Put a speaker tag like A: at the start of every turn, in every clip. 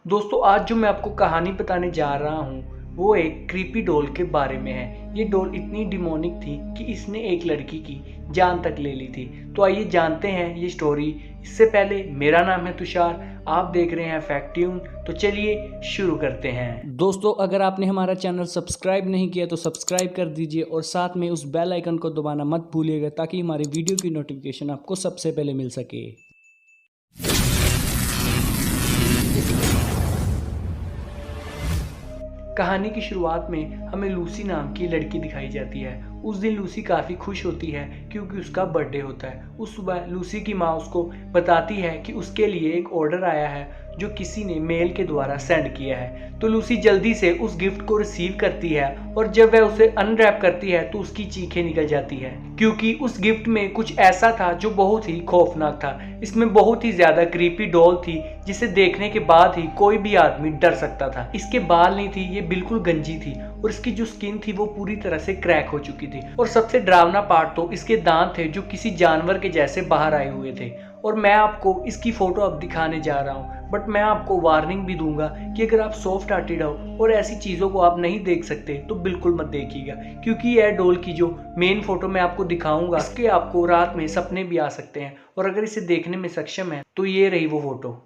A: दोस्तों आज जो मैं आपको कहानी बताने जा रहा हूँ वो एक क्रीपी डॉल के बारे में है। ये डॉल इतनी डिमोनिक थी कि इसने एक लड़की की जान तक ले ली थी। तो आइए जानते हैं ये स्टोरी। इससे पहले मेरा नाम है तुषार, आप देख रहे हैं फैक्ट्यून। तो चलिए शुरू करते हैं। दोस्तों अगर आपने हमारा चैनल सब्सक्राइब नहीं किया तो सब्सक्राइब कर दीजिए और साथ में उस बेल आइकन को दबाना मत भूलिएगा ताकि हमारी वीडियो की नोटिफिकेशन आपको सबसे पहले मिल सके। कहानी की शुरुआत में हमें लूसी नाम की लड़की दिखाई जाती है। उस दिन लूसी काफ़ी खुश होती है क्योंकि उसका बर्थडे होता है। उस सुबह लूसी की माँ उसको बताती है कि उसके लिए एक ऑर्डर आया है जो किसी ने मेल के द्वारा सेंड किया है। तो लूसी जल्दी से उस गिफ्ट को रिसीव करती है और जब वह उसे अनरैप करती है तो उसकी चीखें निकल जाती है क्योंकि उस गिफ्ट में कुछ ऐसा था जो बहुत ही खौफनाक था। इसमें बहुत ही ज्यादा क्रीपी डॉल थी जिसे देखने के बाद ही कोई भी आदमी डर सकता था। इसके बाल नहीं थी, ये बिल्कुल गंजी थी और इसकी जो स्किन थी वो पूरी तरह से क्रैक हो चुकी थी। और सबसे डरावना पार्ट तो इसके दांत थे जो किसी जानवर के जैसे बाहर आए हुए थे। और मैं आपको इसकी फोटो अब दिखाने जा रहा हूँ, बट मैं आपको वार्निंग भी दूंगा कि अगर आप सॉफ्ट हार्टेड हो और ऐसी चीज़ों को आप नहीं देख सकते तो बिल्कुल मत देखिएगा, क्योंकि यह डॉल की जो मेन फोटो मैं आपको दिखाऊंगा इसके आपको रात में सपने भी आ सकते हैं। और अगर इसे देखने में सक्षम है तो ये रही वो फोटो।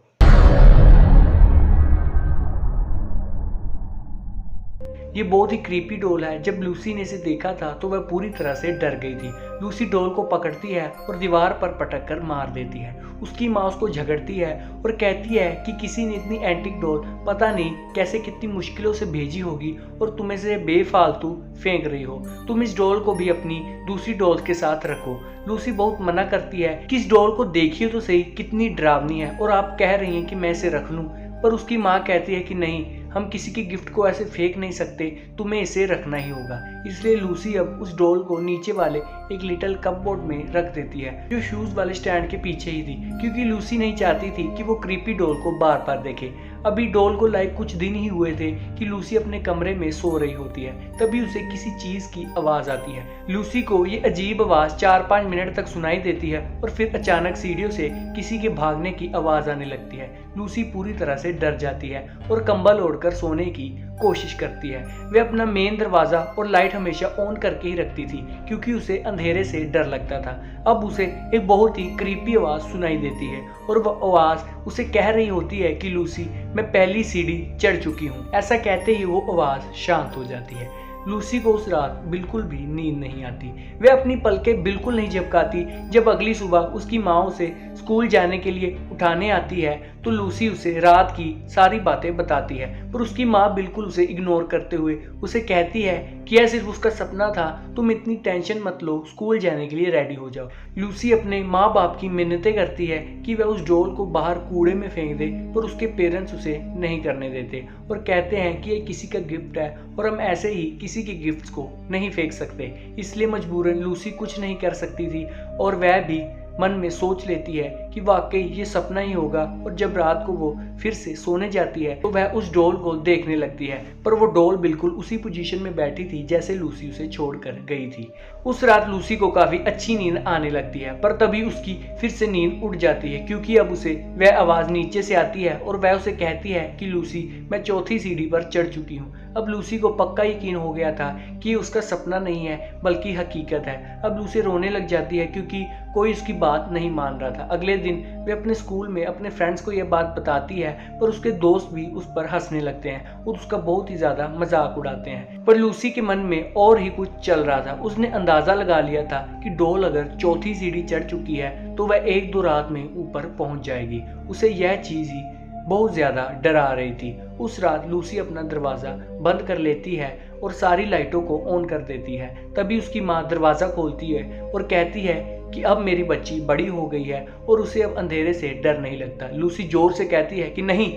A: ये बहुत ही क्रीपी डॉल है। जब लूसी ने इसे देखा था तो वह पूरी तरह से डर गई थी। लूसी डॉल को पकड़ती है और दीवार पर पटक कर मार देती है। उसकी माँ उसको झगड़ती है और कहती है कि किसी ने इतनी एंटिक डॉल पता नहीं कैसे कितनी मुश्किलों से भेजी होगी और तुम इसे बेफालतू फेंक रही हो। तुम इस डॉल को भी अपनी दूसरी डॉल के साथ रखो। लूसी बहुत मना करती है कि इस डॉल को देखिए तो सही कितनी डरावनी है और आप कह रही हैं कि मैं इसे रख लूं। पर उसकी माँ कहती है कि नहीं, हम किसी के गिफ्ट को ऐसे फेंक नहीं सकते, तुम्हें इसे रखना ही होगा। इसलिए लूसी अब उस डॉल को नीचे वाले एक लिटिल कपबोर्ड में रख देती है जो शूज वाले स्टैंड के पीछे ही थी, क्योंकि लूसी नहीं चाहती थी कि वो क्रीपी डॉल को बार बार देखे। अभी डॉल को लाइक कुछ दिन ही हुए थे कि लूसी अपने कमरे में सो रही होती है। तभी उसे किसी चीज की आवाज आती है। लूसी को ये अजीब आवाज 4-5 मिनट तक सुनाई देती है और फिर अचानक सीढ़ियों से किसी के भागने की आवाज आने लगती है। लूसी पूरी तरह से डर जाती है और कंबल ओढ़कर सोने की कोशिश करती है। वे अपना मेन दरवाजा और लाइट हमेशा ऑन करके ही रखती थी क्योंकि उसे अंधेरे से डर लगता था। अब उसे एक बहुत ही क्रीपी आवाज सुनाई देती है और वह आवाज उसे कह रही होती है कि लूसी, मैं पहली सीढ़ी चढ़ चुकी हूँ। ऐसा कहते ही वो आवाज शांत हो जाती है। लूसी को उस रात बिल्कुल भी नींद नहीं आती। वे अपनी पलकें बिल्कुल नहीं झपकाती। जब अगली सुबह उसकी माँ उसे स्कूल जाने के लिए उठाने आती है तो लूसी उसे रात की सारी बातें बताती है, पर उसकी माँ बिल्कुल उसे इग्नोर करते हुए उसे कहती है कि यह सिर्फ उसका सपना था, तुम इतनी टेंशन मत लो, स्कूल जाने के लिए रेडी हो जाओ। लूसी अपने माँ बाप की मिन्नतें करती है कि वह उस डॉल को बाहर कूड़े में फेंक दे, पर उसके पेरेंट्स उसे नहीं करने देते और कहते हैं कि यह किसी का गिफ्ट है और हम ऐसे ही किसी के गिफ्ट्स को नहीं फेंक सकते। इसलिए मजबूरन लूसी कुछ नहीं कर सकती थी और वह भी मन में सोच लेती है कि वाकई ये सपना ही होगा। और जब रात को वो फिर से सोने जाती है तो वह उस डॉल को देखने लगती है, पर वो डॉल बिल्कुल उसी पोजीशन में बैठी थी जैसे लूसी उसे छोड़कर गई थी। उस रात लूसी को काफी अच्छी नींद आने लगती है, पर तभी उसकी फिर से नींद उड़ जाती है क्योंकि अब उसे वह आवाज नीचे से आती है और वह उसे कहती है कि लूसी, मैं चौथी सीढ़ी पर चढ़ चुकी हूँ। अब लूसी को पक्का यकीन हो गया था कि उसका सपना नहीं है बल्कि हकीकत है। अब लूसी रोने लग जाती है क्योंकि कोई उसकी बात नहीं मान रहा था। अगले दिन वे अपने स्कूल में अपने फ्रेंड्स को यह बात बताती है, पर उसके दोस्त भी उस पर हंसने लगते हैं और उसका बहुत ही ज्यादा मजाक उड़ाते हैं। पर लूसी के मन में और ही कुछ चल रहा था। उसने अंदाजा लगा लिया था कि डॉल अगर चौथी सीढ़ी चढ़ चुकी है तो वह 1-2 रात में ऊपर पहुंच जाएगी। उसे यह चीज ही बहुत ज्यादा डरा रही थी। उस रात लूसी अपना दरवाजा बंद कर लेती है और सारी लाइटों को ऑन कर देती है। तभी उसकी माँ दरवाजा खोलती है और कहती है कि अब मेरी बच्ची बड़ी हो गई है और उसे अब अंधेरे से डर नहीं लगता। लूसी जोर से कहती है कि नहीं,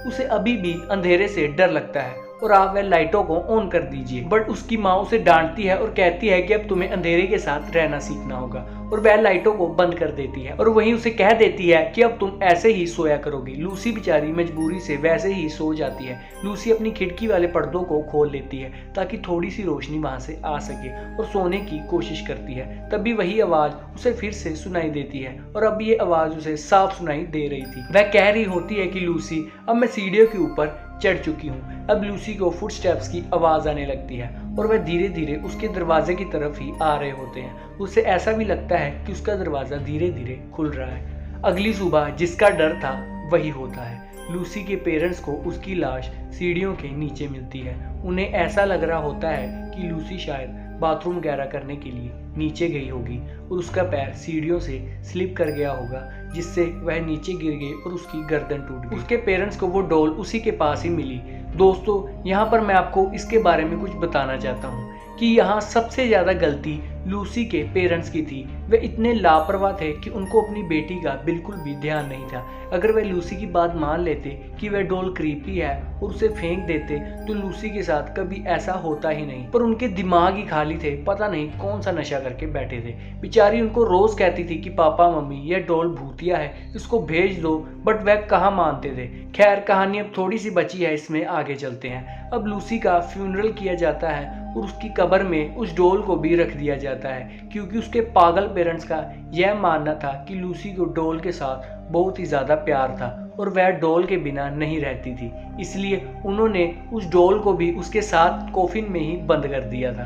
A: उसे अभी भी अंधेरे से डर लगता है और आप वह लाइटों को ऑन कर दीजिए। बट उसकी माँ उसे डांटती है और कहती है कि अब तुम्हें अंधेरे के साथ रहना सीखना होगा, और वह लाइटों को बंद कर देती है और वहीं उसे कह देती है कि अब तुम ऐसे ही सोया करोगी। लूसी बेचारी मजबूरी से वैसे ही सो जाती है। लूसी अपनी खिड़की वाले पर्दों को खोल लेती है ताकि थोड़ी सी रोशनी वहां से आ सके और सोने की कोशिश करती है। तभी वही आवाज उसे फिर से सुनाई देती है और अब ये आवाज उसे साफ सुनाई दे रही थी। वह कह रही होती है कि लूसी, अब मैं सीढ़ियों के ऊपर चढ़ चुकी हूँ। अब लूसी को फुटस्टेप्स की आवाज आने लगती है और वह धीरे धीरे उसके दरवाजे की तरफ ही आ रहे होते हैं। उसे ऐसा भी लगता है कि उसका दरवाजा धीरे धीरे खुल रहा है। अगली सुबह जिसका डर था वही होता है। लूसी के पेरेंट्स को उसकी लाश सीढ़ियों के नीचे मिलती है। उन्हें ऐसा लग रहा होता है कि लूसी शायद बाथरूम वगैरह करने के लिए नीचे गई होगी और उसका पैर सीढ़ियों से स्लिप कर गया होगा, जिससे वह नीचे गिर गई और उसकी गर्दन टूट गई। उसके पेरेंट्स को वो डॉल उसी के पास ही मिली। दोस्तों, यहाँ पर मैं आपको इसके बारे में कुछ बताना चाहता हूँ कि यहाँ सबसे ज़्यादा गलती लूसी के पेरेंट्स की थी। वे इतने लापरवाह थे कि उनको अपनी बेटी का बिल्कुल भी ध्यान नहीं था। अगर वे लूसी की बात मान लेते कि वह डॉल क्रीपी है और उसे फेंक देते तो लूसी के साथ कभी ऐसा होता ही नहीं। पर उनके दिमाग ही खाली थे, पता नहीं कौन सा नशा करके बैठे थे। बेचारी उनको रोज कहती थी कि पापा मम्मी, यह डॉल भूतिया है, इसको भेज दो, बट वह कहाँ मानते थे। खैर, कहानी अब थोड़ी सी बची है, इसमें आगे चलते हैं। अब लूसी का फ्यूनरल किया जाता है और उसकी कब्र में उस डॉल को भी रख दिया जाता है, क्योंकि उसके पागल पेरेंट्स का यह मानना था कि लूसी को डॉल के साथ बहुत ही ज़्यादा प्यार था और वह डॉल के बिना नहीं रहती थी। इसलिए उन्होंने उस डॉल को भी उसके साथ कॉफिन में ही बंद कर दिया था।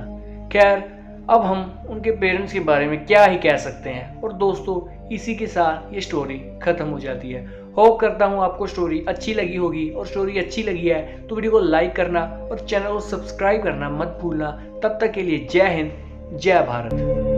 A: खैर, अब हम उनके पेरेंट्स के बारे में क्या ही कह सकते हैं। और दोस्तों, इसी के साथ ये स्टोरी खत्म हो जाती है। होप करता हूँ आपको स्टोरी अच्छी लगी होगी, और स्टोरी अच्छी लगी है तो वीडियो को लाइक करना और चैनल को सब्सक्राइब करना मत भूलना। तब तक के लिए जय हिंद, जय भारत।